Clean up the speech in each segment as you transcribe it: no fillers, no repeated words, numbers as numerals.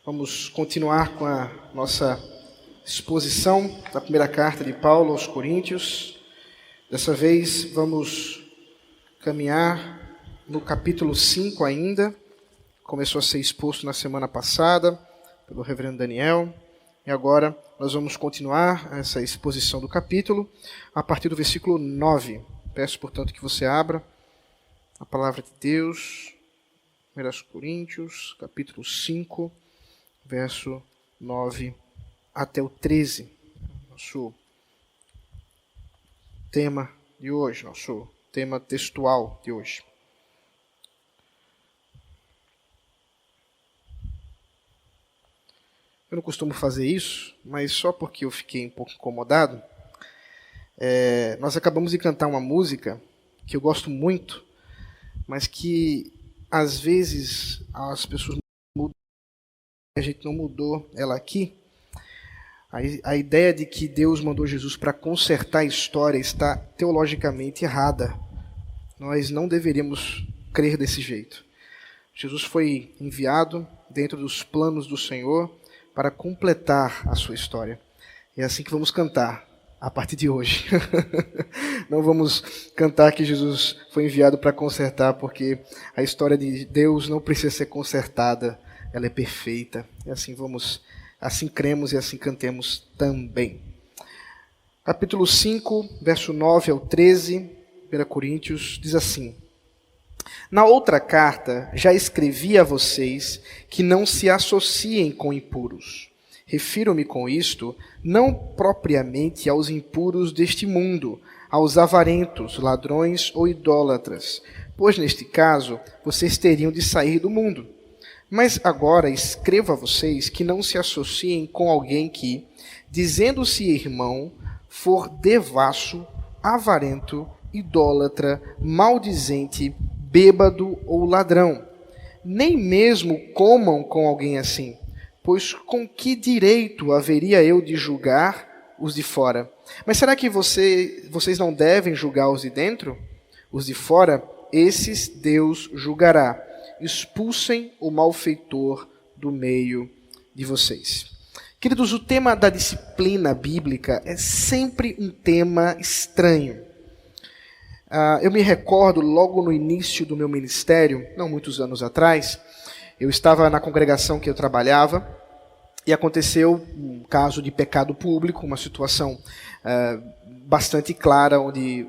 Vamos continuar com a nossa exposição da primeira carta de Paulo aos Coríntios. Dessa vez vamos caminhar no capítulo 5 ainda. Começou a ser exposto na semana passada pelo reverendo Daniel. E agora nós vamos continuar essa exposição do capítulo a partir do versículo 9. Peço, portanto, que você abra a palavra de Deus. 1 Coríntios, capítulo 5. Verso 9 até o 13, nosso tema de hoje, nosso tema textual de hoje. Eu não costumo fazer isso, mas só porque eu fiquei um pouco incomodado, nós acabamos de cantar uma música que eu gosto muito, mas que às vezes as pessoas a gente não mudou ela aqui. A ideia de que Deus mandou Jesus para consertar a história está teologicamente errada. Nós não deveríamos crer desse jeito. Jesus foi enviado dentro dos planos do Senhor para completar a sua história. É assim que vamos cantar a partir de hoje. Não vamos cantar que Jesus foi enviado para consertar, porque a história de Deus não precisa ser consertada. Ela é perfeita. E assim cremos e assim cantemos também. Capítulo 5, verso 9 ao 13, 1 Coríntios, diz assim: Na outra carta já escrevi a vocês que não se associem com impuros. Refiro-me com isto não propriamente aos impuros deste mundo, aos avarentos, ladrões ou idólatras, pois neste caso vocês teriam de sair do mundo. Mas agora escrevo a vocês que não se associem com alguém que, dizendo-se irmão, for devasso, avarento, idólatra, maldizente, bêbado ou ladrão. Nem mesmo comam com alguém assim, pois com que direito haveria eu de julgar os de fora? Mas será que vocês não devem julgar os de dentro? Os de fora, esses Deus julgará. Expulsem o malfeitor do meio de vocês. Queridos, o tema da disciplina bíblica é sempre um tema estranho. Eu me recordo, logo no início do meu ministério, não muitos anos atrás, eu estava na congregação que eu trabalhava e aconteceu um caso de pecado público, uma situação bastante clara, onde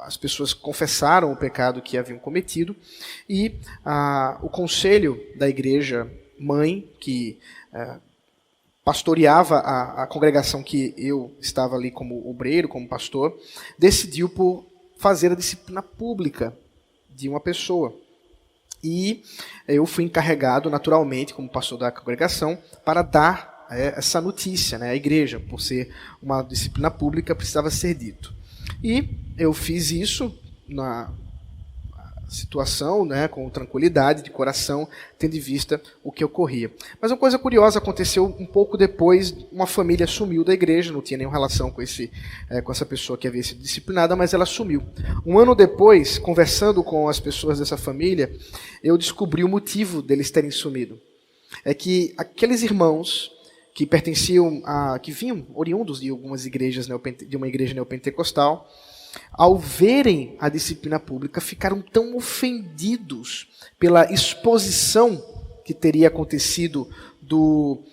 as pessoas confessaram o pecado que haviam cometido e o conselho da igreja mãe, que pastoreava a congregação que eu estava ali como obreiro, como pastor, decidiu por fazer a disciplina pública de uma pessoa. E eu fui encarregado, naturalmente, como pastor da congregação, para dar essa notícia, à igreja. Por ser uma disciplina pública, precisava ser dito. E eu fiz isso na situação, com tranquilidade de coração, tendo em vista o que ocorria. Mas uma coisa curiosa aconteceu um pouco depois. Uma família sumiu da igreja, não tinha nenhuma relação com essa pessoa que havia sido disciplinada, mas ela sumiu. Um ano depois, conversando com as pessoas dessa família, eu descobri o motivo deles terem sumido. É que aqueles irmãos que pertenciam que vinham oriundos de algumas igrejas, de uma igreja neopentecostal, ao verem a disciplina pública, ficaram tão ofendidos pela exposição que teria acontecido do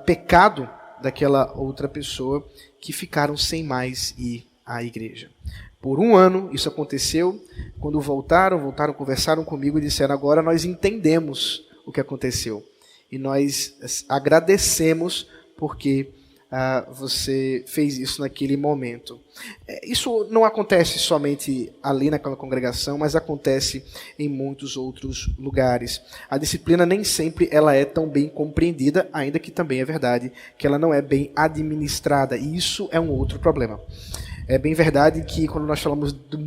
pecado daquela outra pessoa, que ficaram sem mais ir à igreja. Por um ano isso aconteceu. Quando voltaram, conversaram comigo e disseram: agora nós entendemos o que aconteceu. E nós agradecemos porque você fez isso naquele momento. Isso não acontece somente ali naquela congregação, mas acontece em muitos outros lugares. A disciplina nem sempre ela é tão bem compreendida, ainda que também é verdade que ela não é bem administrada. E isso é um outro problema. É bem verdade que quando nós falamos do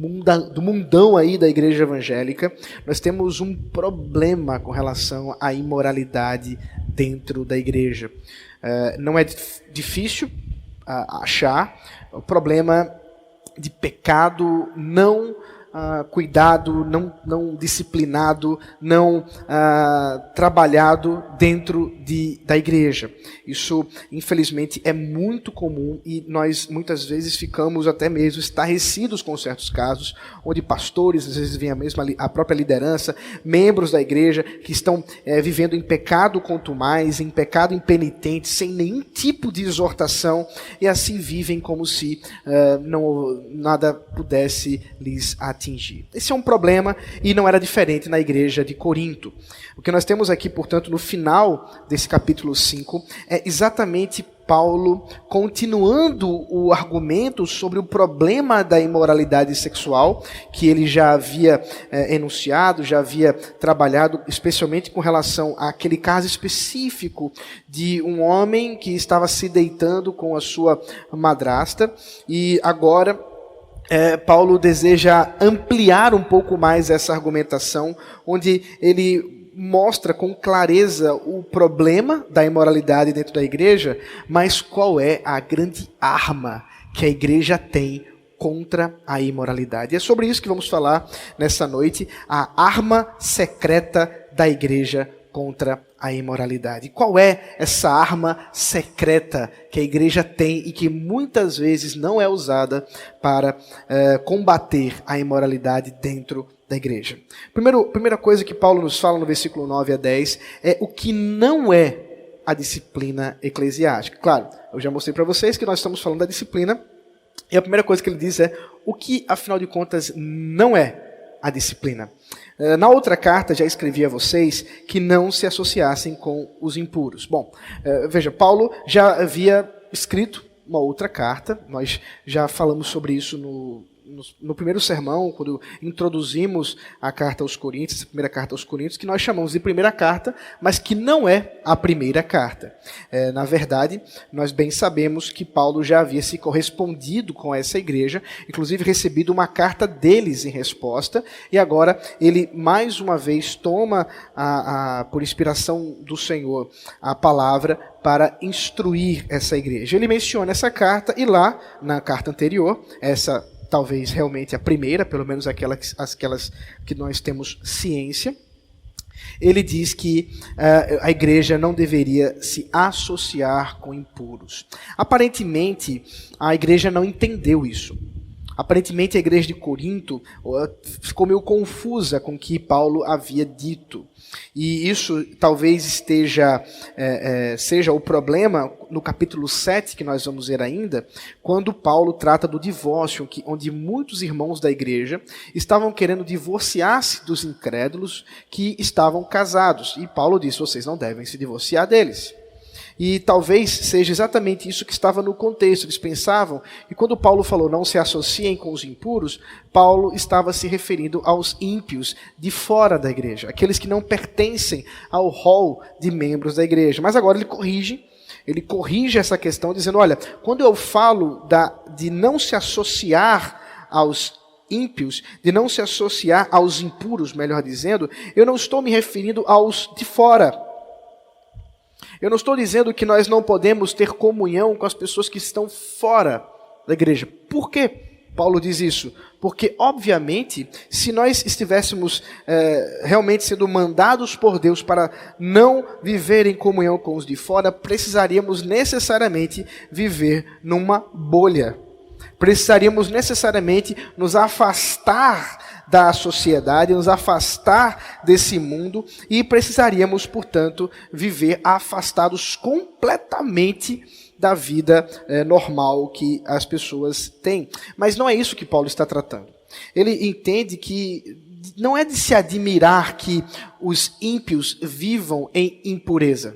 mundão aí da igreja evangélica, nós temos um problema com relação à imoralidade dentro da igreja. Não é difícil achar o problema de pecado não cuidado, não disciplinado, não trabalhado dentro da igreja. Isso, infelizmente, é muito comum e nós muitas vezes ficamos até mesmo estarrecidos com certos casos, onde pastores, às vezes vem a própria liderança, membros da igreja que estão vivendo em pecado contumaz, em pecado impenitente, sem nenhum tipo de exortação, e assim vivem como se nada pudesse lhes atingir. Esse é um problema e não era diferente na igreja de Corinto. O que nós temos aqui, portanto, no final desse capítulo 5, é exatamente Paulo continuando o argumento sobre o problema da imoralidade sexual, que ele já havia enunciado, já havia trabalhado, especialmente com relação àquele caso específico de um homem que estava se deitando com a sua madrasta, e agora Paulo deseja ampliar um pouco mais essa argumentação, onde ele mostra com clareza o problema da imoralidade dentro da igreja, mas qual é a grande arma que a igreja tem contra a imoralidade. É sobre isso que vamos falar nessa noite, a arma secreta da igreja contra a imoralidade. Qual é essa arma secreta que a igreja tem e que muitas vezes não é usada para combater a imoralidade dentro da igreja? Primeira coisa que Paulo nos fala no versículo 9 a 10 é o que não é a disciplina eclesiástica. Claro, eu já mostrei para vocês que nós estamos falando da disciplina, e a primeira coisa que ele diz é o que, afinal de contas, não é a disciplina. Na outra carta, já escrevi a vocês que não se associassem com os impuros. Bom, veja, Paulo já havia escrito uma outra carta, nós já falamos sobre isso no primeiro sermão, quando introduzimos a carta aos Coríntios, a primeira carta aos Coríntios, que nós chamamos de primeira carta, mas que não é a primeira carta. Na verdade, nós bem sabemos que Paulo já havia se correspondido com essa igreja, inclusive recebido uma carta deles em resposta, e agora ele mais uma vez toma, por inspiração do Senhor, a palavra para instruir essa igreja. Ele menciona essa carta, e lá, na carta anterior, essa talvez realmente a primeira, pelo menos aquelas que nós temos ciência, ele diz que a igreja não deveria se associar com impuros. Aparentemente, a igreja não entendeu isso. Aparentemente, a igreja de Corinto ficou meio confusa com o que Paulo havia dito. E isso talvez seja o problema no capítulo 7, que nós vamos ver ainda, quando Paulo trata do divórcio, onde muitos irmãos da igreja estavam querendo divorciar-se dos incrédulos que estavam casados. E Paulo disse, vocês não devem se divorciar deles. E talvez seja exatamente isso que estava no contexto. Eles pensavam, e quando Paulo falou não se associem com os impuros, Paulo estava se referindo aos ímpios de fora da igreja, aqueles que não pertencem ao rol de membros da igreja. Mas agora ele corrige essa questão, dizendo, olha, quando eu falo de não se associar aos ímpios, de não se associar aos impuros, melhor dizendo, eu não estou me referindo aos de fora. Eu não estou dizendo que nós não podemos ter comunhão com as pessoas que estão fora da igreja. Por que Paulo diz isso? Porque, obviamente, se nós estivéssemos realmente sendo mandados por Deus para não viver em comunhão com os de fora, precisaríamos necessariamente viver numa bolha. Precisaríamos necessariamente nos afastar da sociedade, nos afastar desse mundo, e precisaríamos, portanto, viver afastados completamente da vida normal que as pessoas têm. Mas não é isso que Paulo está tratando. Ele entende que não é de se admirar que os ímpios vivam em impureza.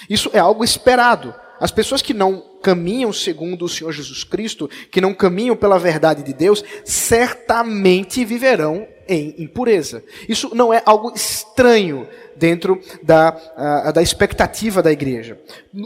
Isso é algo esperado. As pessoas que não caminham segundo o Senhor Jesus Cristo, que não caminham pela verdade de Deus, certamente viverão em impureza. Isso não é algo estranho dentro da expectativa da igreja.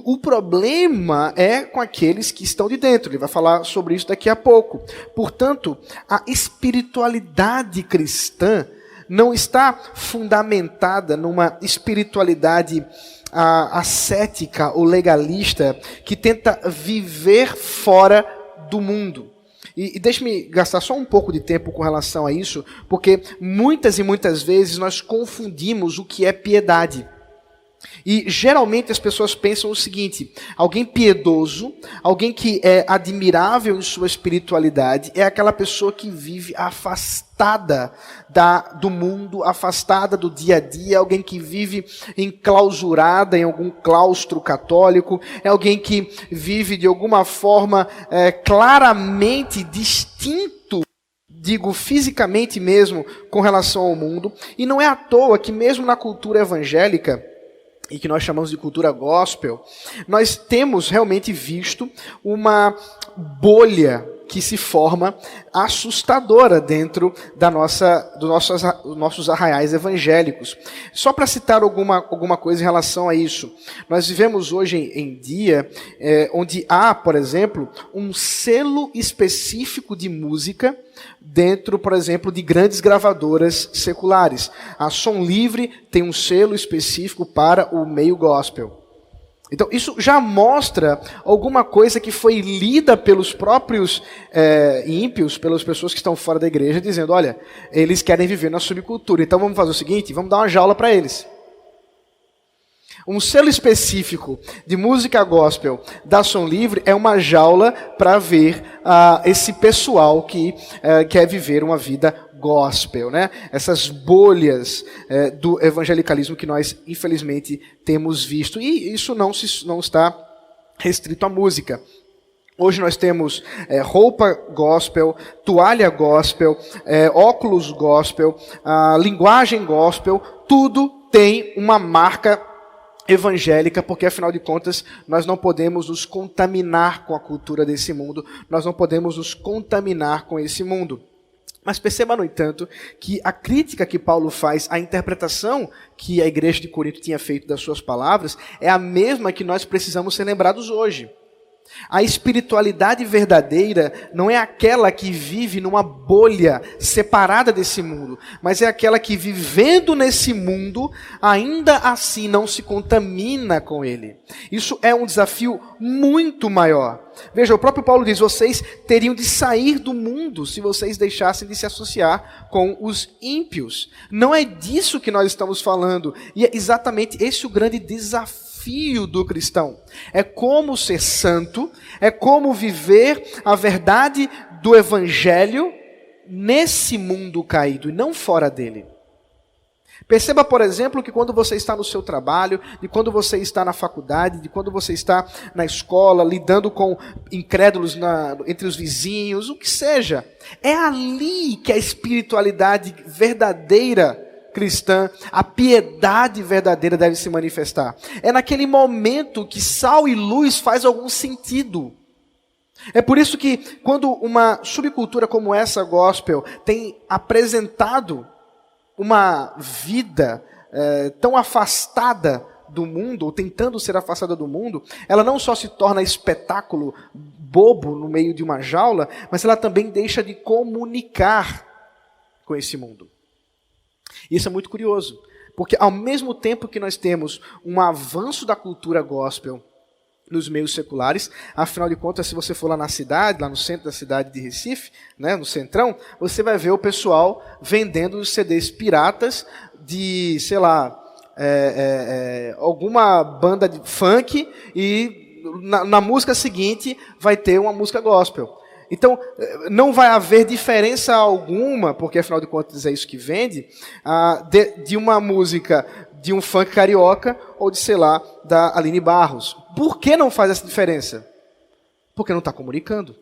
O problema é com aqueles que estão de dentro. Ele vai falar sobre isso daqui a pouco. Portanto, a espiritualidade cristã não está fundamentada numa espiritualidade ascética ou legalista que tenta viver fora do mundo. E deixe-me gastar só um pouco de tempo com relação a isso, porque muitas e muitas vezes nós confundimos o que é piedade. E geralmente as pessoas pensam o seguinte: alguém piedoso, alguém que é admirável em sua espiritualidade, é aquela pessoa que vive afastada do mundo, afastada do dia a dia, alguém que vive enclausurada em algum claustro católico, é alguém que vive de alguma forma claramente distinto, digo fisicamente mesmo, com relação ao mundo. E não é à toa que mesmo na cultura evangélica, e que nós chamamos de cultura gospel, nós temos realmente visto uma bolha que se forma assustadora dentro dos nossos arraiais evangélicos. Só para citar alguma coisa em relação a isso, nós vivemos hoje em dia onde há, por exemplo, um selo específico de música dentro, por exemplo, de grandes gravadoras seculares. A Som Livre tem um selo específico para o meio gospel. Então, isso já mostra alguma coisa que foi lida pelos próprios ímpios, pelas pessoas que estão fora da igreja, dizendo, olha, eles querem viver na subcultura, então vamos fazer o seguinte, vamos dar uma jaula para eles. Um selo específico de música gospel da Som Livre é uma jaula para ver esse pessoal que quer viver uma vida gospel, né? Essas bolhas do evangelicalismo que nós, infelizmente, temos visto. E isso não está restrito à música. Hoje nós temos roupa gospel, toalha gospel, óculos gospel, linguagem gospel, tudo tem uma marca evangélica, porque afinal de contas nós não podemos nos contaminar com a cultura desse mundo, nós não podemos nos contaminar com esse mundo. Mas perceba, no entanto, que a crítica que Paulo faz à interpretação que a igreja de Corinto tinha feito das suas palavras é a mesma que nós precisamos ser lembrados hoje. A espiritualidade verdadeira não é aquela que vive numa bolha separada desse mundo, mas é aquela que, vivendo nesse mundo, ainda assim não se contamina com ele. Isso é um desafio muito maior. Veja, o próprio Paulo diz, vocês teriam de sair do mundo se vocês deixassem de se associar com os ímpios. Não é disso que nós estamos falando, e é exatamente esse o grande desafio do cristão. É como ser santo, é como viver a verdade do evangelho nesse mundo caído e não fora dele. Perceba, por exemplo, que quando você está no seu trabalho, de quando você está na faculdade, de quando você está na escola, lidando com incrédulos entre os vizinhos, o que seja, é ali que a espiritualidade verdadeira cristã, a piedade verdadeira deve se manifestar. É naquele momento que sal e luz faz algum sentido. É por isso que quando uma subcultura como essa gospel tem apresentado uma vida tão afastada do mundo, ou tentando ser afastada do mundo, ela não só se torna espetáculo bobo no meio de uma jaula, mas ela também deixa de comunicar com esse mundo. Isso é muito curioso, porque ao mesmo tempo que nós temos um avanço da cultura gospel nos meios seculares, afinal de contas, se você for lá na cidade, lá no centro da cidade de Recife, né, no centrão, você vai ver o pessoal vendendo os CDs piratas de, sei lá, alguma banda de funk, e na música seguinte vai ter uma música gospel. Então, não vai haver diferença alguma, porque afinal de contas é isso que vende, de uma música de um funk carioca ou de, sei lá, da Aline Barros. Por que não faz essa diferença? Porque não está comunicando.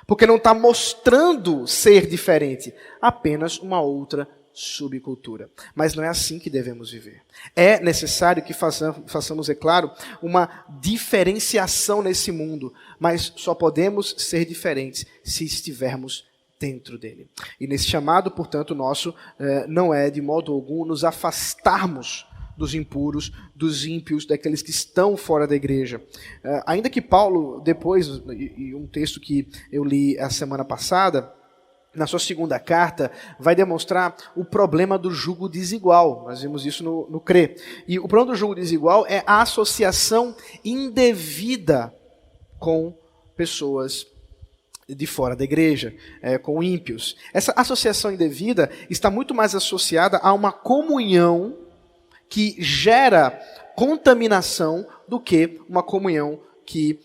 Porque não está mostrando ser diferente. Apenas uma outra subcultura. Mas não é assim que devemos viver. É necessário que façamos, é claro, uma diferenciação nesse mundo, mas só podemos ser diferentes se estivermos dentro dele. E nesse chamado, portanto, nosso, não é de modo algum nos afastarmos dos impuros, dos ímpios, daqueles que estão fora da igreja. Ainda que Paulo, depois, e um texto que eu li a semana passada, na sua segunda carta, vai demonstrar o problema do jugo desigual. Nós vimos isso no CRE. E o problema do jugo desigual é a associação indevida com pessoas de fora da igreja, com ímpios. Essa associação indevida está muito mais associada a uma comunhão que gera contaminação do que uma comunhão que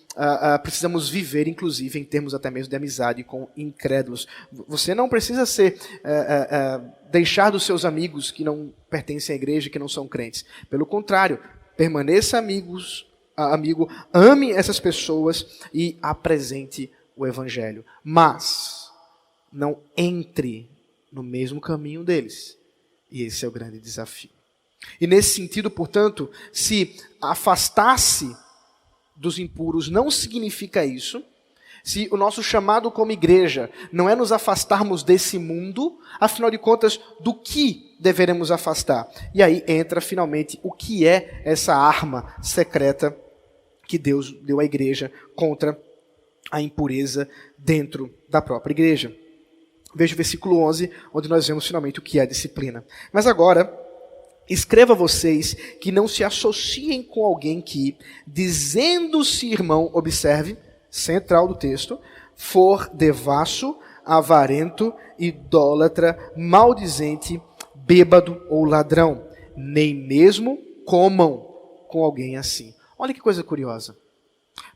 precisamos viver, inclusive, em termos até mesmo de amizade com incrédulos. Você não precisa deixar dos seus amigos que não pertencem à igreja, que não são crentes. Pelo contrário, permaneça amigo, ame essas pessoas e apresente o evangelho. Mas não entre no mesmo caminho deles. E esse é o grande desafio. E nesse sentido, portanto, se afastar-se dos impuros não significa isso, se o nosso chamado como igreja não é nos afastarmos desse mundo, afinal de contas, do que deveremos afastar? E aí entra finalmente o que é essa arma secreta que Deus deu à igreja contra a impureza dentro da própria igreja. Veja o versículo 11, onde nós vemos finalmente o que é a disciplina. Mas agora, escreva a vocês que não se associem com alguém que, dizendo-se irmão, observe, central do texto, for devasso, avarento, idólatra, maldizente, bêbado ou ladrão. Nem mesmo comam com alguém assim. Olha que coisa curiosa.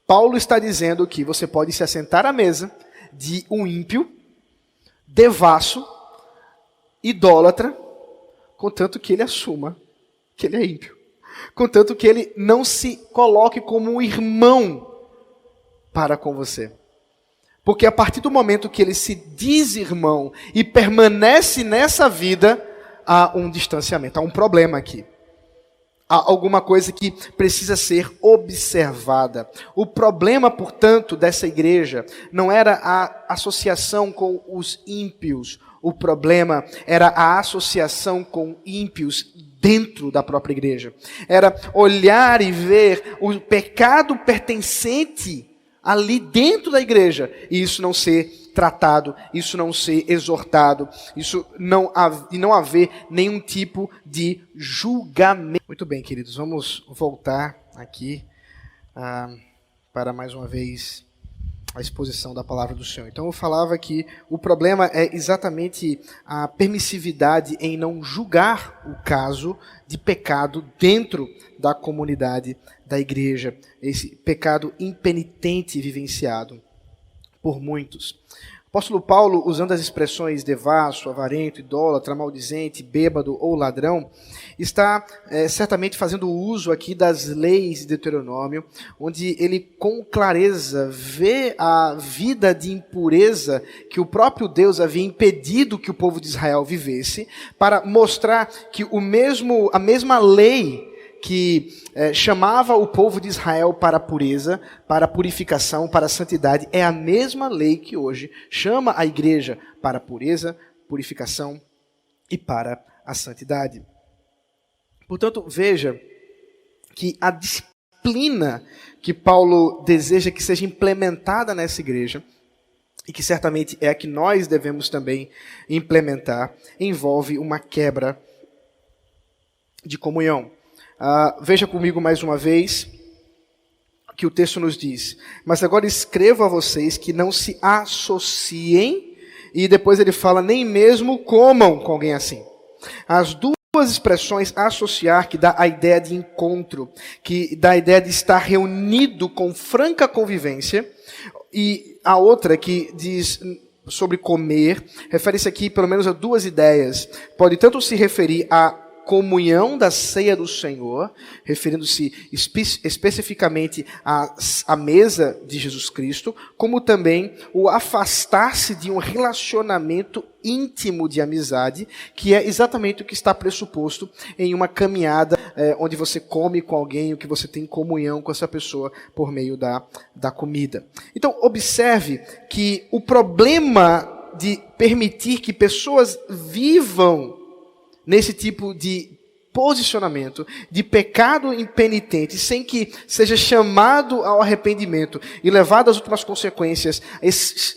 Paulo está dizendo que você pode se assentar à mesa de um ímpio, devasso, idólatra, contanto que ele assuma que ele é ímpio. Contanto que ele não se coloque como um irmão para com você. Porque a partir do momento que ele se diz irmão e permanece nessa vida, há um distanciamento, há um problema aqui. Há alguma coisa que precisa ser observada. O problema, portanto, dessa igreja não era a associação com os ímpios. O problema era a associação com ímpios dentro da própria igreja. Era olhar e ver o pecado pertencente ali dentro da igreja e isso não ser tratado, isso não ser exortado, isso não haver nenhum tipo de julgamento. Muito bem, queridos, vamos voltar aqui para mais uma vez a exposição da palavra do Senhor. Então eu falava que o problema é exatamente a permissividade em não julgar o caso de pecado dentro da comunidade da igreja, esse pecado impenitente vivenciado por muitos. O apóstolo Paulo, usando as expressões devasso, avarento, idólatra, maldizente, bêbado ou ladrão, está certamente fazendo uso aqui das leis de Deuteronômio, onde ele com clareza vê a vida de impureza que o próprio Deus havia impedido que o povo de Israel vivesse, para mostrar que a mesma lei que chamava o povo de Israel para a pureza, para a purificação, para a santidade, é a mesma lei que hoje chama a igreja para a pureza, purificação e para a santidade. Portanto, veja que a disciplina que Paulo deseja que seja implementada nessa igreja, e que certamente é a que nós devemos também implementar, envolve uma quebra de comunhão. Veja comigo mais uma vez que o texto nos diz: mas agora escrevo a vocês que não se associem, e depois ele fala, nem mesmo comam com alguém assim. As duas expressões, associar, que dá a ideia de encontro, que dá a ideia de estar reunido com franca convivência, e a outra que diz sobre comer, refere-se aqui pelo menos a duas ideias. Pode tanto se referir a comunhão da ceia do Senhor, referindo-se especificamente à mesa de Jesus Cristo, como também o afastar-se de um relacionamento íntimo de amizade, que é exatamente o que está pressuposto em uma caminhada onde você come com alguém, o que você tem comunhão com essa pessoa por meio da comida. Então, observe que o problema de permitir que pessoas vivam nesse tipo de posicionamento, de pecado impenitente, sem que seja chamado ao arrependimento e levado às últimas consequências,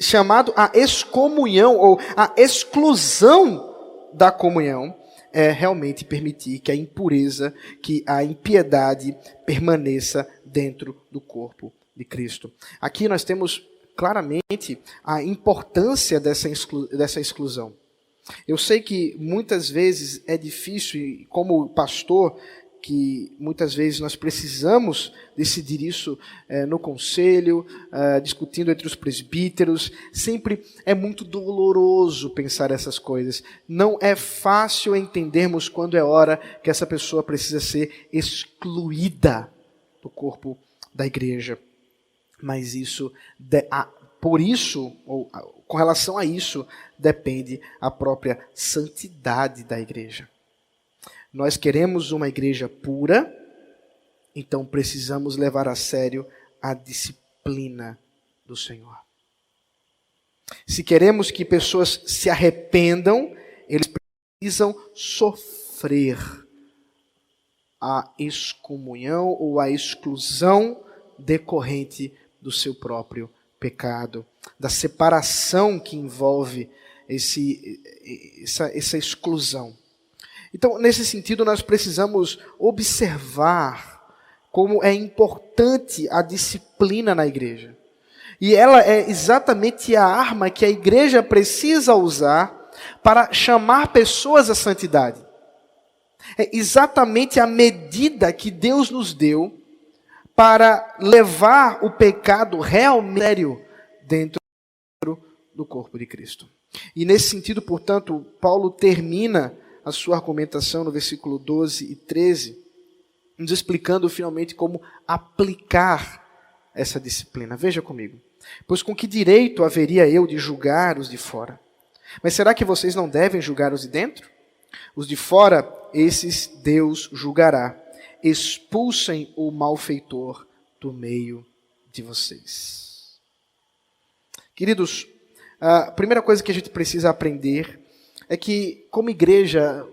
chamado à excomunhão ou à exclusão da comunhão, é realmente permitir que a impureza, que a impiedade permaneça dentro do corpo de Cristo. Aqui nós temos claramente a importância dessa exclusão. Eu sei que muitas vezes é difícil, e como pastor, que muitas vezes nós precisamos decidir isso no conselho, discutindo entre os presbíteros. Sempre é muito doloroso pensar essas coisas. Não é fácil entendermos quando é hora que essa pessoa precisa ser excluída do corpo da igreja. Mas isso, por isso, ou com relação a isso, depende a própria santidade da igreja. Nós queremos uma igreja pura, então precisamos levar a sério a disciplina do Senhor. Se queremos que pessoas se arrependam, eles precisam sofrer a excomunhão ou a exclusão decorrente do seu próprio pecado, da separação que envolve essa exclusão. Então, nesse sentido, nós precisamos observar como é importante a disciplina na igreja. E ela é exatamente a arma que a igreja precisa usar para chamar pessoas à santidade. É exatamente a medida que Deus nos deu para levar o pecado realmente dentro do corpo de Cristo. E nesse sentido, portanto, Paulo termina a sua argumentação no versículo 12 e 13, nos explicando finalmente como aplicar essa disciplina. Veja comigo. Pois com que direito haveria eu de julgar os de fora? Mas será que vocês não devem julgar os de dentro? Os de fora, esses Deus julgará. Expulsem o malfeitor do meio de vocês. Queridos, a primeira coisa que a gente precisa aprender é que, como igreja,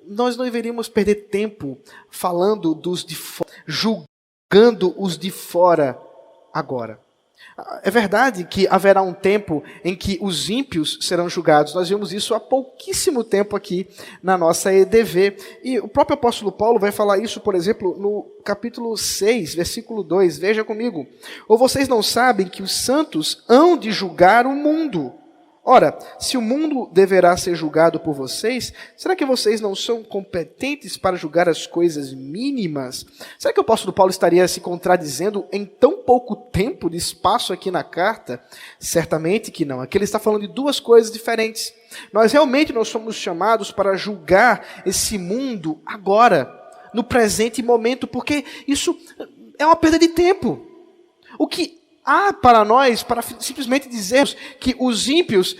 nós não deveríamos perder tempo falando dos de fora, julgando os de fora agora. É verdade que haverá um tempo em que os ímpios serão julgados. Nós vimos isso há pouquíssimo tempo aqui na nossa EDV. E o próprio apóstolo Paulo vai falar isso, por exemplo, no capítulo 6, versículo 2. Veja comigo. Ou vocês não sabem que os santos hão de julgar o mundo? Ora, se o mundo deverá ser julgado por vocês, será que vocês não são competentes para julgar as coisas mínimas? Será que o apóstolo Paulo estaria se contradizendo em tão pouco tempo de espaço aqui na carta? Certamente que não. Aqui ele está falando de duas coisas diferentes. Nós somos chamados para julgar esse mundo agora, no presente momento, porque isso é uma perda de tempo. O que há para nós, para simplesmente dizermos que os ímpios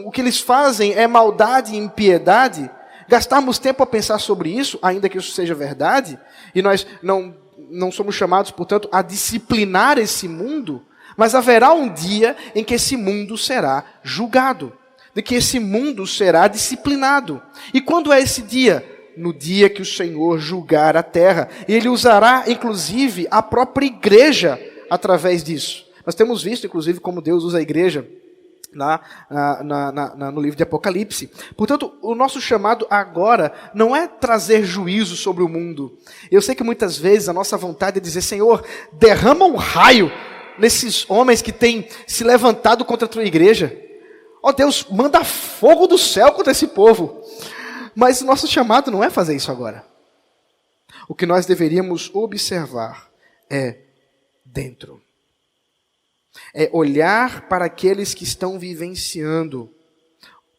o que eles fazem é maldade e impiedade, gastarmos tempo a pensar sobre isso, ainda que isso seja verdade, e nós não somos chamados, portanto, a disciplinar esse mundo, mas haverá um dia em que esse mundo será julgado, de que esse mundo será disciplinado. E quando é esse dia? No dia que o Senhor julgar a terra. E Ele usará, inclusive, a própria igreja através disso. Nós temos visto, inclusive, como Deus usa a igreja no livro de Apocalipse. Portanto, o nosso chamado agora não é trazer juízo sobre o mundo. Eu sei que muitas vezes a nossa vontade é dizer: Senhor, derrama um raio nesses homens que têm se levantado contra a tua igreja. Ó Deus, manda fogo do céu contra esse povo. Mas o nosso chamado não é fazer isso agora. O que nós deveríamos observar é dentro. É olhar para aqueles que estão vivenciando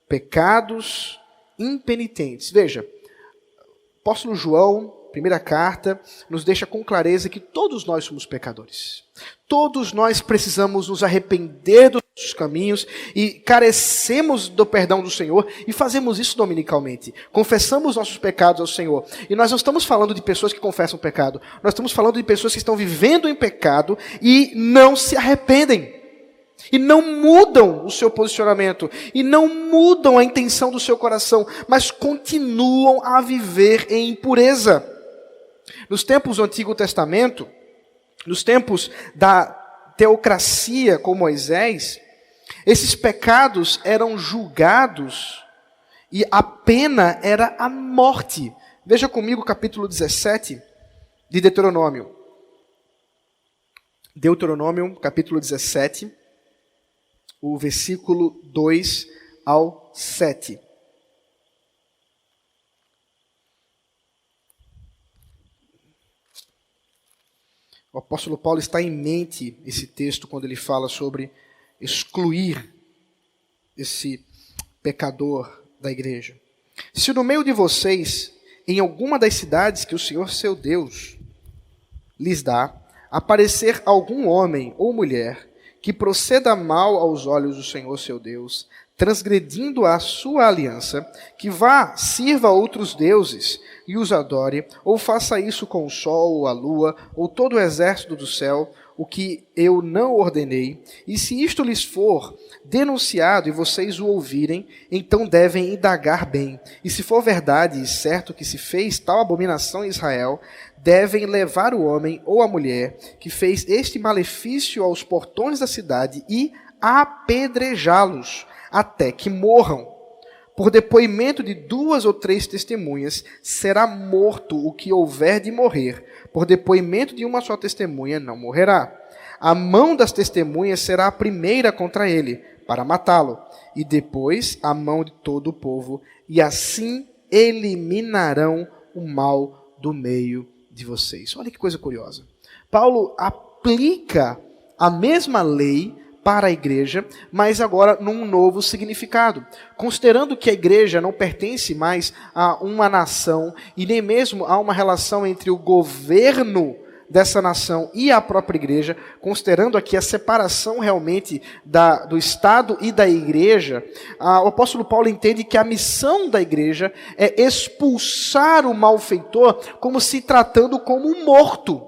pecados impenitentes. Veja, o apóstolo João, primeira carta, nos deixa com clareza que todos nós somos pecadores. Todos nós precisamos nos arrepender dos nossos caminhos e carecemos do perdão do Senhor, e fazemos isso dominicalmente. Confessamos nossos pecados ao Senhor. E nós não estamos falando de pessoas que confessam pecado. Nós estamos falando de pessoas que estão vivendo em pecado e não se arrependem. E não mudam o seu posicionamento. E não mudam a intenção do seu coração. Mas continuam a viver em impureza. Nos tempos do Antigo Testamento, nos tempos da teocracia com Moisés, esses pecados eram julgados e a pena era a morte. Veja comigo o capítulo 17 de Deuteronômio. Deuteronômio, capítulo 17, o versículo 2 ao 7. O apóstolo Paulo está em mente esse texto quando ele fala sobre excluir esse pecador da igreja. Se no meio de vocês, em alguma das cidades que o Senhor seu Deus lhes dá, aparecer algum homem ou mulher que proceda mal aos olhos do Senhor seu Deus, transgredindo a sua aliança, que vá, sirva a outros deuses e os adore, ou faça isso com o sol, ou a lua, ou todo o exército do céu, o que eu não ordenei, e se isto lhes for denunciado e vocês o ouvirem, então devem indagar bem. E se for verdade e certo que se fez tal abominação em Israel, devem levar o homem ou a mulher que fez este malefício aos portões da cidade e apedrejá-los até que morram. Por depoimento de 2 ou 3 testemunhas, será morto o que houver de morrer. Por depoimento de uma só testemunha, não morrerá. A mão das testemunhas será a primeira contra ele, para matá-lo, e depois a mão de todo o povo, e assim eliminarão o mal do meio de vocês. Olha que coisa curiosa. Paulo aplica a mesma lei para a igreja, mas agora num novo significado. Considerando que a igreja não pertence mais a uma nação e nem mesmo a uma relação entre o governo dessa nação e a própria igreja, considerando aqui a separação realmente do Estado e da igreja, o apóstolo Paulo entende que a missão da igreja é expulsar o malfeitor como se tratando como um morto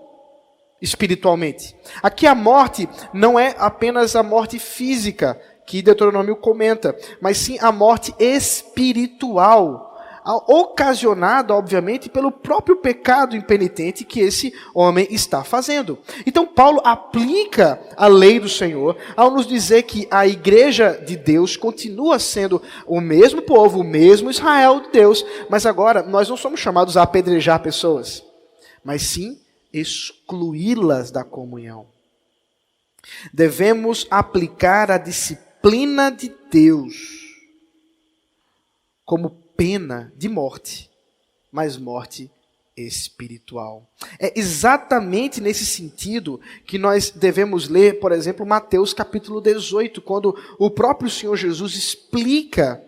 espiritualmente. Aqui a morte não é apenas a morte física, que Deuteronômio comenta, mas sim a morte espiritual, ocasionada, obviamente, pelo próprio pecado impenitente que esse homem está fazendo. Então Paulo aplica a lei do Senhor ao nos dizer que a igreja de Deus continua sendo o mesmo povo, o mesmo Israel de Deus, mas agora nós não somos chamados a apedrejar pessoas, mas sim excluí-las da comunhão. Devemos aplicar a disciplina de Deus como pena de morte, mas morte espiritual. É exatamente nesse sentido que nós devemos ler, por exemplo, Mateus capítulo 18, quando o próprio Senhor Jesus explica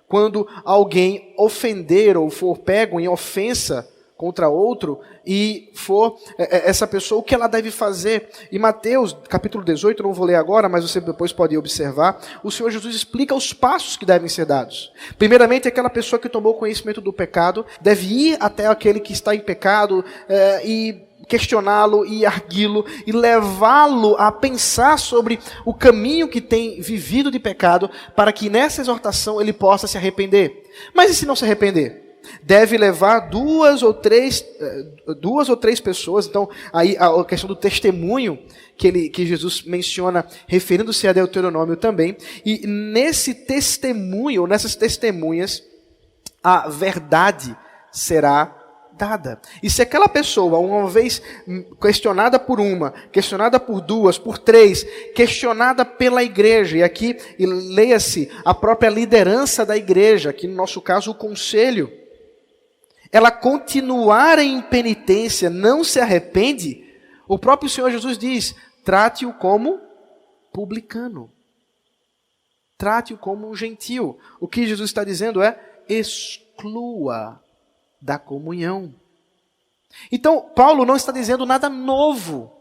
quando alguém ofender ou for pego em ofensa contra outro, e for essa pessoa, o que ela deve fazer. Em Mateus, capítulo 18, não vou ler agora, mas você depois pode observar, o Senhor Jesus explica os passos que devem ser dados. Primeiramente, aquela pessoa que tomou conhecimento do pecado, deve ir até aquele que está em pecado, e questioná-lo e arguí-lo, e levá-lo a pensar sobre o caminho que tem vivido de pecado, para que nessa exortação ele possa se arrepender. Mas e se não se arrepender? Deve levar duas ou três pessoas. Então, aí a questão do testemunho que Jesus menciona, referindo-se a Deuteronômio também. E nesse testemunho, nessas testemunhas, a verdade será dada. E se aquela pessoa, uma vez questionada por uma, questionada por 2, por 3, questionada pela igreja, e aqui leia-se a própria liderança da igreja, aqui no nosso caso o conselho, ela continuar em penitência, não se arrepende, o próprio Senhor Jesus diz, trate-o como publicano. Trate-o como um gentio. O que Jesus está dizendo é, exclua da comunhão. Então, Paulo não está dizendo nada novo,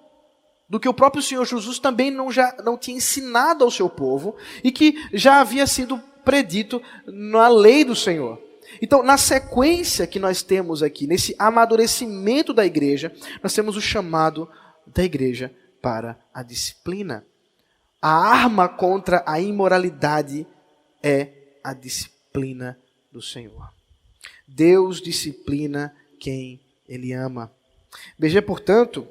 do que o próprio Senhor Jesus também não tinha ensinado ao seu povo, e que já havia sido predito na lei do Senhor. Então, na sequência que nós temos aqui, nesse amadurecimento da igreja, nós temos o chamado da igreja para a disciplina. A arma contra a imoralidade é a disciplina do Senhor. Deus disciplina quem Ele ama. Veja, portanto,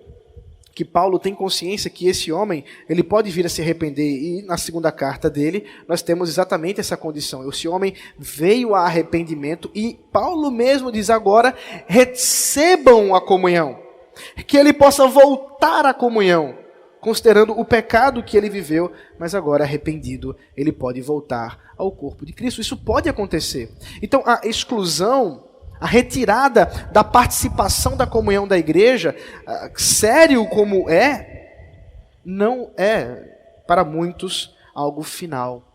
que Paulo tem consciência que esse homem, ele pode vir a se arrepender, e na segunda carta dele, nós temos exatamente essa condição. Esse homem veio a arrependimento, e Paulo mesmo diz agora, recebam a comunhão, que ele possa voltar à comunhão considerando o pecado que ele viveu, mas agora arrependido, ele pode voltar ao corpo de Cristo. Isso pode acontecer. Então, a exclusão, a retirada da participação da comunhão da igreja, sério como não é, para muitos, algo final.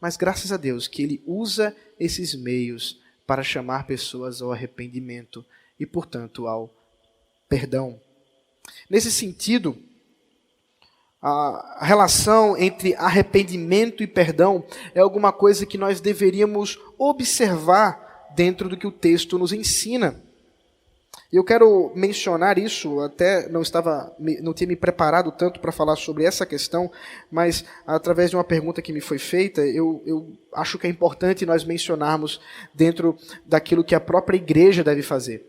Mas graças a Deus que ele usa esses meios para chamar pessoas ao arrependimento e, portanto, ao perdão. Nesse sentido, a relação entre arrependimento e perdão é alguma coisa que nós deveríamos observar dentro do que o texto nos ensina. Eu quero mencionar isso, até não tinha me preparado tanto para falar sobre essa questão, mas através de uma pergunta que me foi feita, eu acho que é importante nós mencionarmos dentro daquilo que a própria igreja deve fazer.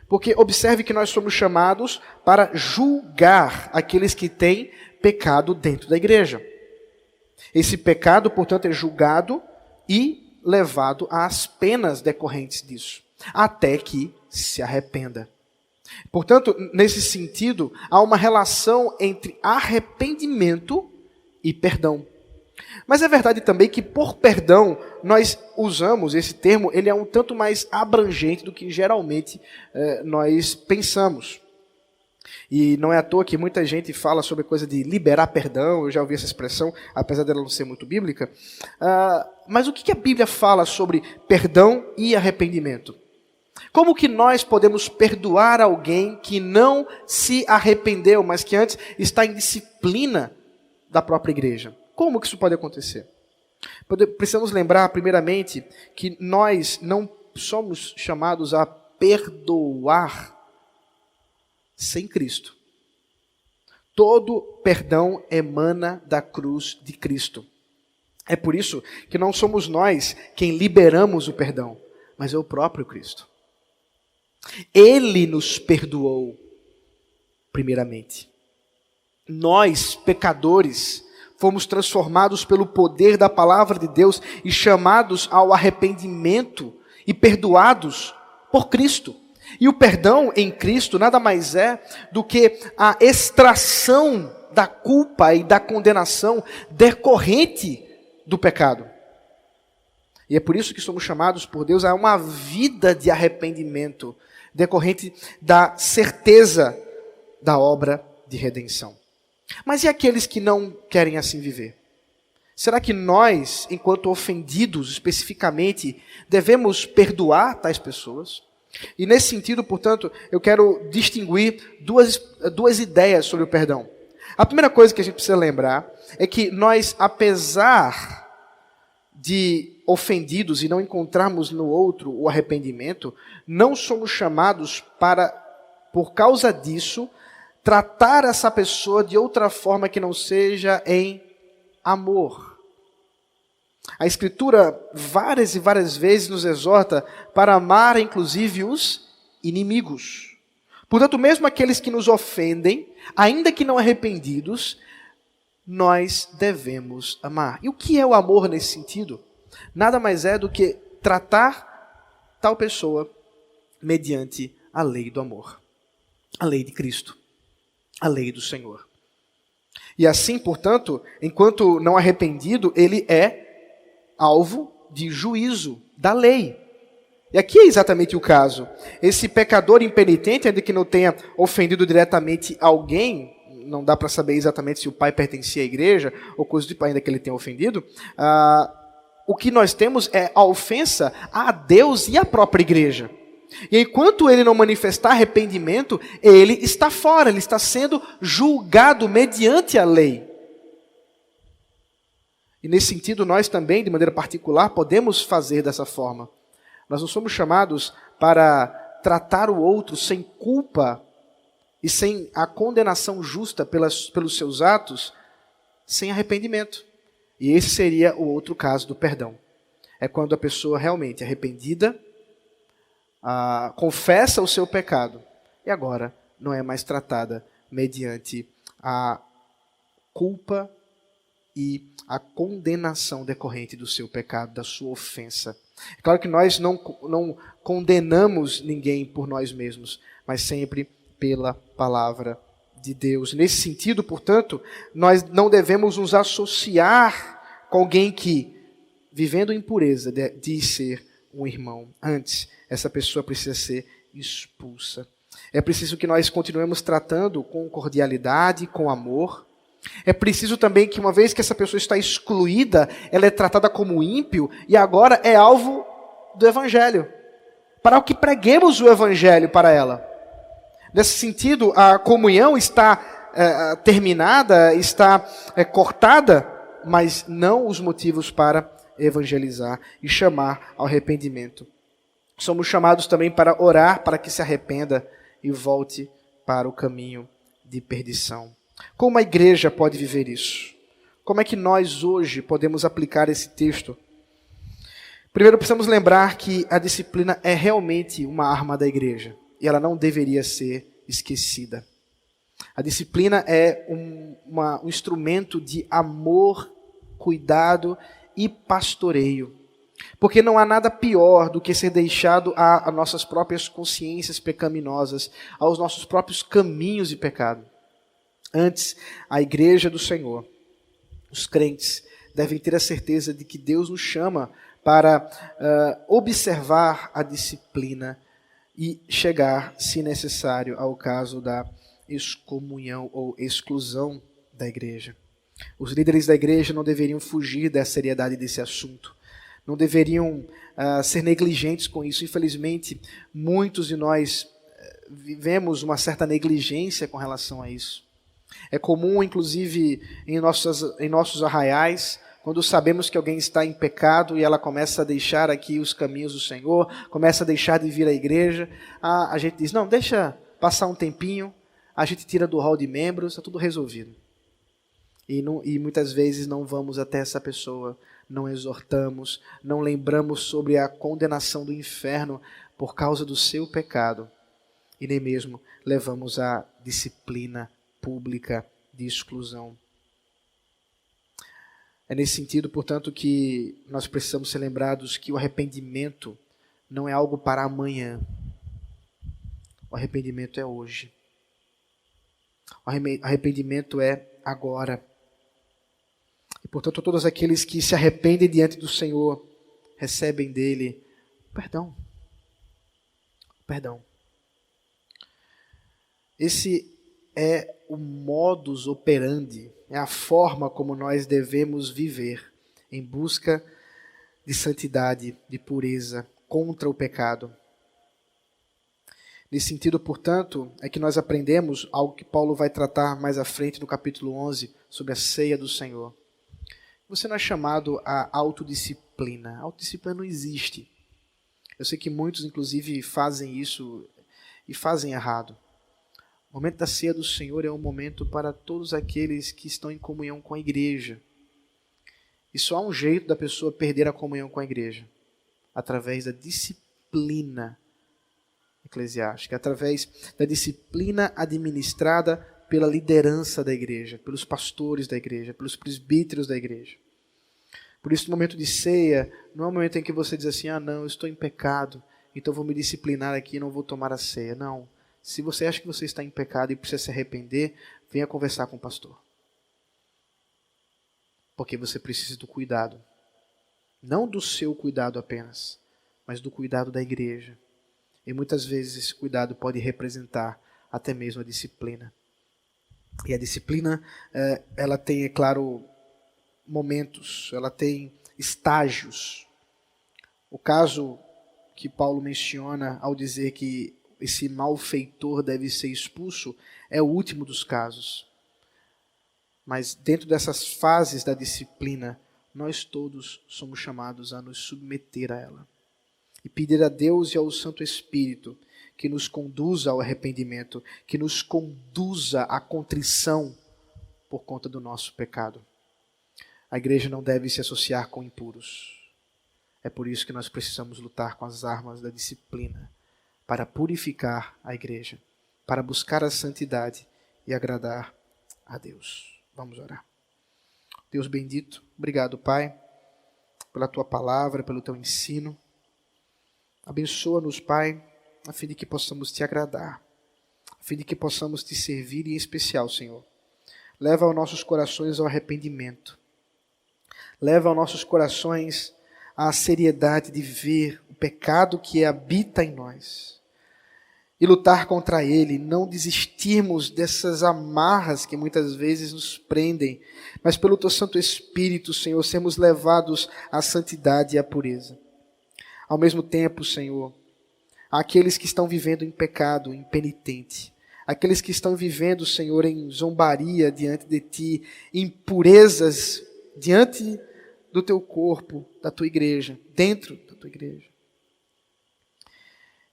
Porque observe que nós somos chamados para julgar aqueles que têm pecado dentro da igreja. Esse pecado, portanto, é julgado e levado às penas decorrentes disso, até que se arrependa. Portanto, nesse sentido, há uma relação entre arrependimento e perdão. Mas é verdade também que por perdão nós usamos esse termo, ele é um tanto mais abrangente do que geralmente nós pensamos. E não é à toa que muita gente fala sobre a coisa de liberar perdão, eu já ouvi essa expressão, apesar dela não ser muito bíblica. Mas o que a Bíblia fala sobre perdão e arrependimento? Como que nós podemos perdoar alguém que não se arrependeu, mas que antes está em disciplina da própria igreja? Como que isso pode acontecer? Precisamos lembrar, primeiramente, que nós não somos chamados a perdoar sem Cristo. Todo perdão emana da cruz de Cristo. É por isso que não somos nós quem liberamos o perdão, mas é o próprio Cristo. Ele nos perdoou, primeiramente. Nós, pecadores, fomos transformados pelo poder da palavra de Deus e chamados ao arrependimento e perdoados por Cristo. E o perdão em Cristo nada mais é do que a extração da culpa e da condenação decorrente do pecado. E é por isso que somos chamados por Deus a uma vida de arrependimento, decorrente da certeza da obra de redenção. Mas e aqueles que não querem assim viver? Será que nós, enquanto ofendidos especificamente, devemos perdoar tais pessoas? E nesse sentido, portanto, eu quero distinguir duas ideias sobre o perdão. A primeira coisa que a gente precisa lembrar é que nós, apesar de ofendidos e não encontrarmos no outro o arrependimento, não somos chamados para, por causa disso, tratar essa pessoa de outra forma que não seja em amor. A Escritura várias e várias vezes nos exorta para amar inclusive os inimigos. Portanto, mesmo aqueles que nos ofendem, ainda que não arrependidos, nós devemos amar. E o que é o amor nesse sentido? Nada mais é do que tratar tal pessoa mediante a lei do amor, a lei de Cristo, a lei do Senhor. E assim, portanto, enquanto não arrependido, ele é alvo de juízo da lei. E aqui é exatamente o caso. Esse pecador impenitente, ainda que não tenha ofendido diretamente alguém, não dá para saber exatamente se o pai pertencia à igreja, ou coisa do tipo, ainda que ele tenha ofendido, o que nós temos é a ofensa a Deus e à própria igreja. E enquanto ele não manifestar arrependimento, ele está fora, ele está sendo julgado mediante a lei. E nesse sentido, nós também, de maneira particular, podemos fazer dessa forma. Nós não somos chamados para tratar o outro sem culpa e sem a condenação justa pelos seus atos, sem arrependimento. E esse seria o outro caso do perdão. É quando a pessoa realmente arrependida, confessa o seu pecado e agora não é mais tratada mediante a culpa e a condenação decorrente do seu pecado, da sua ofensa. É claro que nós não condenamos ninguém por nós mesmos, mas sempre pela palavra de Deus. Nesse sentido, portanto, nós não devemos nos associar com alguém que, vivendo em pureza, diz ser um irmão. Antes, essa pessoa precisa ser expulsa. É preciso que nós continuemos tratando com cordialidade, com amor. É preciso também que, uma vez que essa pessoa está excluída, ela é tratada como ímpio e agora é alvo do Evangelho. Para que preguemos o Evangelho para ela. Nesse sentido, a comunhão está terminada, está cortada, mas não os motivos para evangelizar e chamar ao arrependimento. Somos chamados também para orar para que se arrependa e volte para o caminho de perdição. Como a igreja pode viver isso? Como é que nós hoje podemos aplicar esse texto? Primeiro, precisamos lembrar que a disciplina é realmente uma arma da igreja e ela não deveria ser esquecida. A disciplina é um instrumento de amor, cuidado e pastoreio. Porque não há nada pior do que ser deixado a nossas próprias consciências pecaminosas, aos nossos próprios caminhos de pecado. Antes, a igreja do Senhor, os crentes, devem ter a certeza de que Deus nos chama para observar a disciplina e chegar, se necessário, ao caso da excomunhão ou exclusão da igreja. Os líderes da igreja não deveriam fugir da seriedade desse assunto. Não deveriam ser negligentes com isso. Infelizmente, muitos de nós vivemos uma certa negligência com relação a isso. É comum, inclusive, em nossos arraiais, quando sabemos que alguém está em pecado e ela começa a deixar aqui os caminhos do Senhor, começa a deixar de vir à igreja, a gente diz, não, deixa passar um tempinho, a gente tira do hall de membros, está tudo resolvido. E muitas vezes não vamos até essa pessoa, não exortamos, não lembramos sobre a condenação do inferno por causa do seu pecado, e nem mesmo levamos a disciplina pública de exclusão. É nesse sentido, portanto, que nós precisamos ser lembrados que o arrependimento não é algo para amanhã. O arrependimento é hoje. O arrependimento é agora. E, portanto, todos aqueles que se arrependem diante do Senhor recebem dele perdão. Perdão. Esse é o modus operandi, é a forma como nós devemos viver em busca de santidade, de pureza, contra o pecado. Nesse sentido, portanto, é que nós aprendemos algo que Paulo vai tratar mais à frente no capítulo 11, sobre a ceia do Senhor. Você não é chamado à autodisciplina. A autodisciplina não existe. Eu sei que muitos, inclusive, fazem isso e fazem errado. O momento da ceia do Senhor é um momento para todos aqueles que estão em comunhão com a igreja. E só há um jeito da pessoa perder a comunhão com a igreja. Através da disciplina eclesiástica. Através da disciplina administrada pela liderança da igreja, pelos pastores da igreja, pelos presbíteros da igreja. Por isso, no momento de ceia, não é um momento em que você diz assim, não, eu estou em pecado, então vou me disciplinar aqui e não vou tomar a ceia. Não. Se você acha que você está em pecado e precisa se arrepender, venha conversar com o pastor. Porque você precisa do cuidado. Não do seu cuidado apenas, mas do cuidado da igreja. E muitas vezes esse cuidado pode representar até mesmo a disciplina. E a disciplina, ela tem, é claro, momentos, ela tem estágios. O caso que Paulo menciona ao dizer que esse malfeitor deve ser expulso, é o último dos casos. Mas dentro dessas fases da disciplina, nós todos somos chamados a nos submeter a ela. E pedir a Deus e ao Santo Espírito que nos conduza ao arrependimento, que nos conduza à contrição por conta do nosso pecado. A igreja não deve se associar com impuros. É por isso que nós precisamos lutar com as armas da disciplina, para purificar a igreja, para buscar a santidade e agradar a Deus. Vamos orar. Deus bendito, obrigado, Pai, pela Tua palavra, pelo Teu ensino. Abençoa-nos, Pai, a fim de que possamos Te agradar, a fim de que possamos te servir e, em especial, Senhor, leva aos nossos corações ao arrependimento. Leva aos nossos corações à seriedade de ver o pecado que habita em nós e lutar contra ele, não desistirmos dessas amarras que muitas vezes nos prendem, mas pelo teu Santo Espírito, Senhor, sermos levados à santidade e à pureza. Ao mesmo tempo, Senhor, aqueles que estão vivendo em pecado, impenitente, aqueles que estão vivendo, Senhor, em zombaria diante de Ti, impurezas diante do Teu corpo, da Tua igreja, dentro da Tua igreja.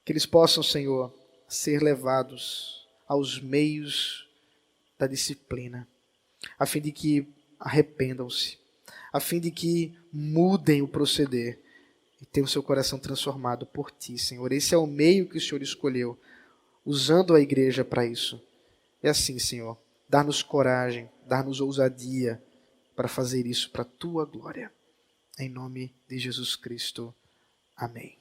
Que eles possam, Senhor, ser levados aos meios da disciplina, a fim de que arrependam-se, a fim de que mudem o proceder e tenham seu coração transformado por Ti, Senhor. Esse é o meio que o Senhor escolheu, usando a igreja para isso. É assim, Senhor, dá-nos coragem, dá-nos ousadia para fazer isso para a Tua glória. Em nome de Jesus Cristo. Amém.